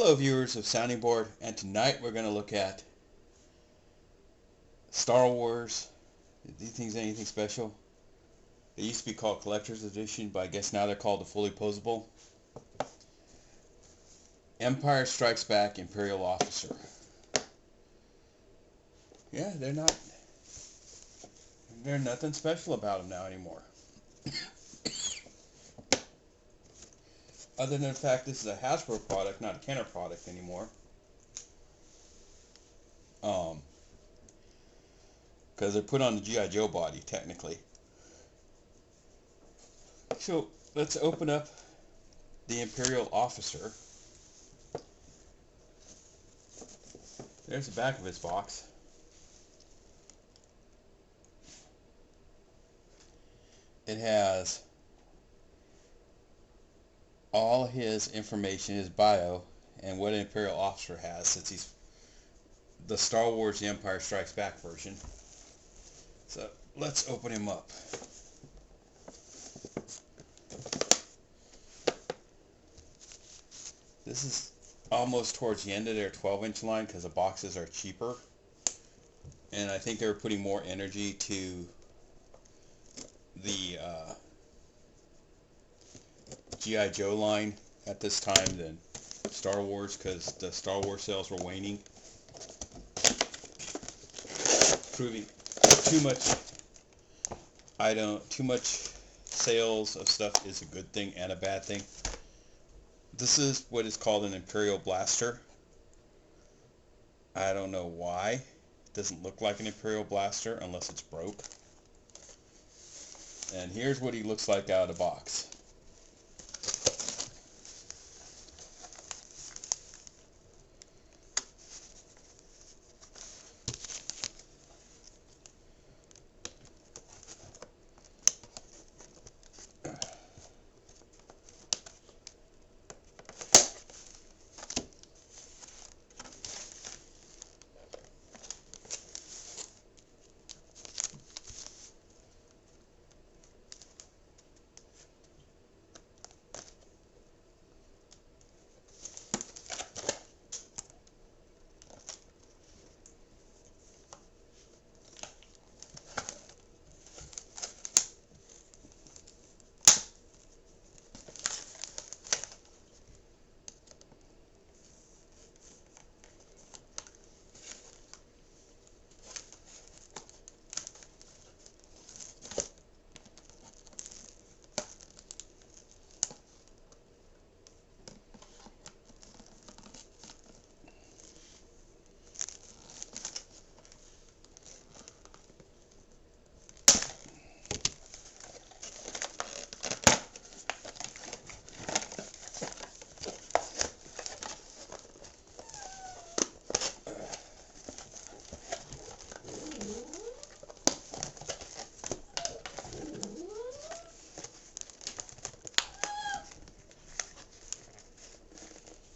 Hello viewers of Sounding Board, and tonight we're going to look at Star Wars. Do you think anything special? They used to be called Collector's Edition, but I guess now they're called the Fully Posable. Empire Strikes Back Imperial Officer. Yeah, there's nothing special about them now anymore. Other than the fact this is a Hasbro product, not a Kenner product anymore. Because they're put on the G.I. Joe body, technically. So, let's open up the Imperial Officer. There's the back of his box. It has all his information, his bio, and what an Imperial Officer has, since he's the Star Wars The Empire Strikes Back version. So let's open him up. This is almost towards the end of their 12-inch line because the boxes are cheaper, and I think they were putting more energy to the G.I. Joe line at this time than Star Wars, because the Star Wars sales were waning, proving too much sales of stuff is a good thing and a bad thing. This is what is called an Imperial Blaster. I don't know why. It doesn't look like an Imperial Blaster unless it's broke. And here's what he looks like out of the box.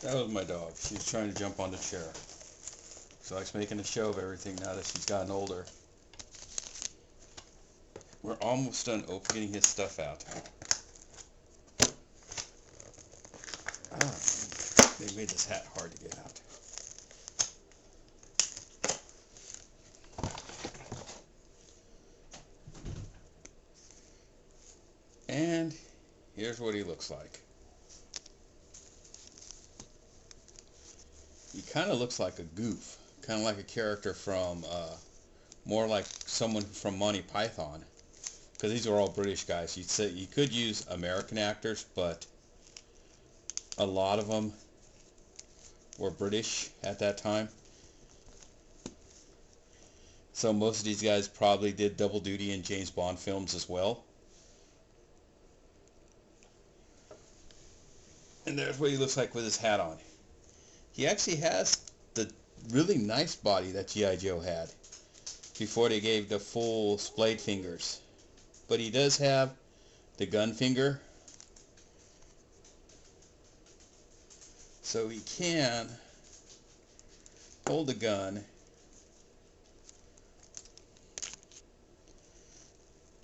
That was my dog. She was trying to jump on the chair. So I was making a show of everything now that she's gotten older. We're almost done getting his stuff out. They made this hat hard to get out. And here's what he looks like. He kind of looks like a goof, kind of like a character from, more like someone from Monty Python, because these are all British guys. You'd say you could use American actors, but a lot of them were British at that time. So most of these guys probably did double duty in James Bond films as well. And there's what he looks like with his hat on. He actually has the really nice body that G.I. Joe had before they gave the full splayed fingers. But he does have the gun finger, so he can hold the gun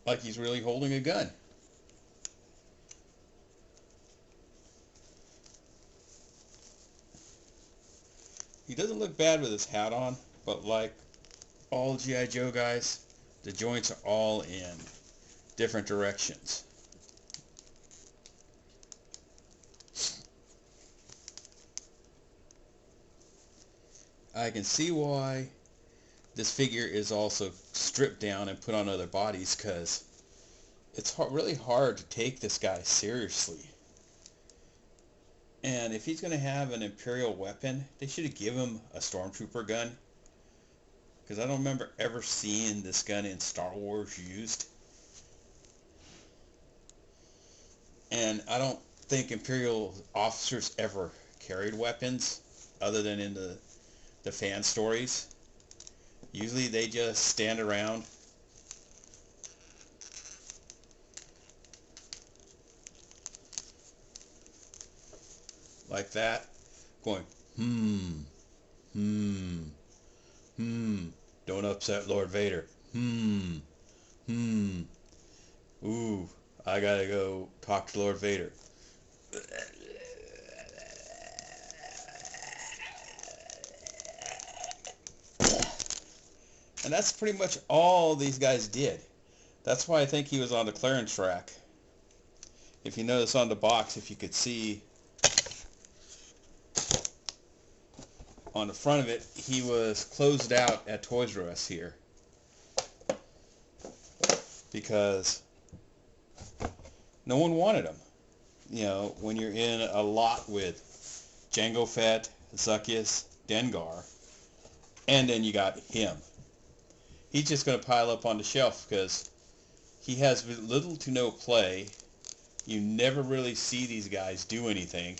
like he's really holding a gun. He doesn't look bad with his hat on, but like all G.I. Joe guys, the joints are all in different directions. I can see why this figure is also stripped down and put on other bodies, because it's really hard to take this guy seriously. And if he's going to have an Imperial weapon, they should have given him a Stormtrooper gun, because I don't remember ever seeing this gun in Star Wars used. And I don't think Imperial officers ever carried weapons other than in the fan stories. Usually they just stand around like that, going, don't upset Lord Vader. Ooh, I gotta go talk to Lord Vader. And that's pretty much all these guys did. That's why I think he was on the clearance rack. If you notice on the box, if you could see on the front of it, he was closed out at Toys R Us here. Because no one wanted him. You know, when you're in a lot with Jango Fett, Zuckuss, Dengar, and then you got him. He's just going to pile up on the shelf because he has little to no play. You never really see these guys do anything.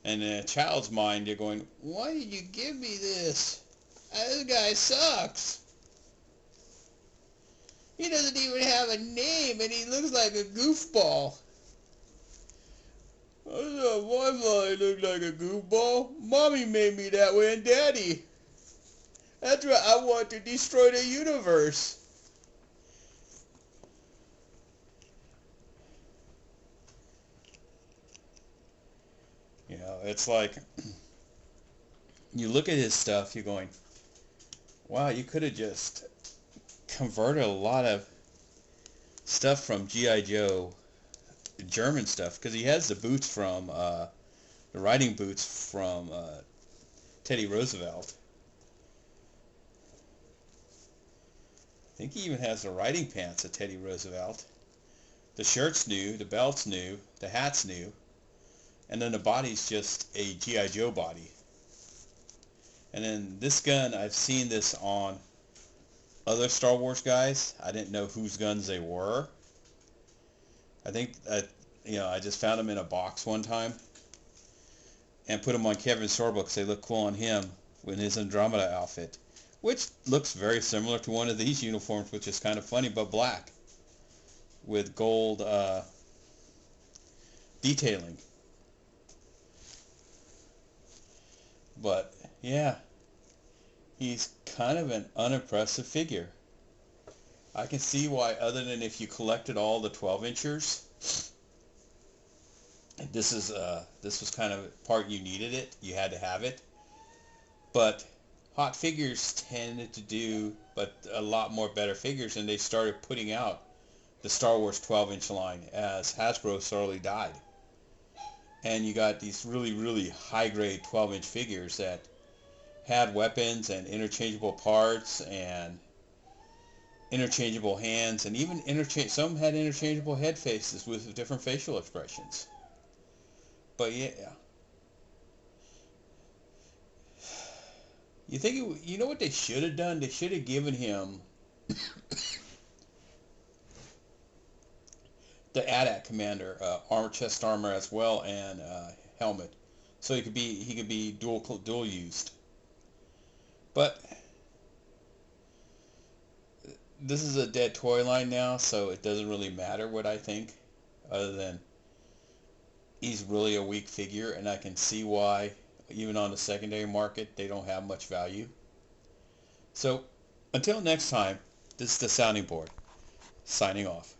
And in a child's mind, they're going, why did you give me this? This guy sucks. He doesn't even have a name and he looks like a goofball. Why do I look like a goofball? Mommy made me that way and Daddy. That's right, I want to destroy the universe. You know, it's like, you look at his stuff, you're going, wow, you could have just converted a lot of stuff from G.I. Joe, German stuff, because he has the boots from, the riding boots from Teddy Roosevelt. I think he even has the riding pants of Teddy Roosevelt. The shirt's new, the belt's new, the hat's new, and then the body's just a G.I. Joe body. And then this gun, I've seen this on other Star Wars guys. I didn't know whose guns they were. I think, I just found them in a box one time and put them on Kevin Sorbo because they look cool on him with his Andromeda outfit, which looks very similar to one of these uniforms, which is kind of funny, but black with gold detailing. But yeah, he's kind of an unimpressive figure. I can see why, other than if you collected all the 12-inchers, this was kind of part you needed it. You had to have it. But Hot Figures tended to do a lot more better figures, and they started putting out the Star Wars 12-inch line as Hasbro slowly died. And you got these really, really high-grade 12-inch figures that had weapons and interchangeable parts and interchangeable hands, and even some had interchangeable head faces with different facial expressions. But yeah, you know what they should have done? They should have given him the AT-AT commander armor, chest armor as well, and helmet, so he could be dual used. But this is a dead toy line now, so it doesn't really matter what I think, other than he's really a weak figure, and I can see why even on the secondary market they don't have much value. So until next time, this is the Sounding Board, signing off.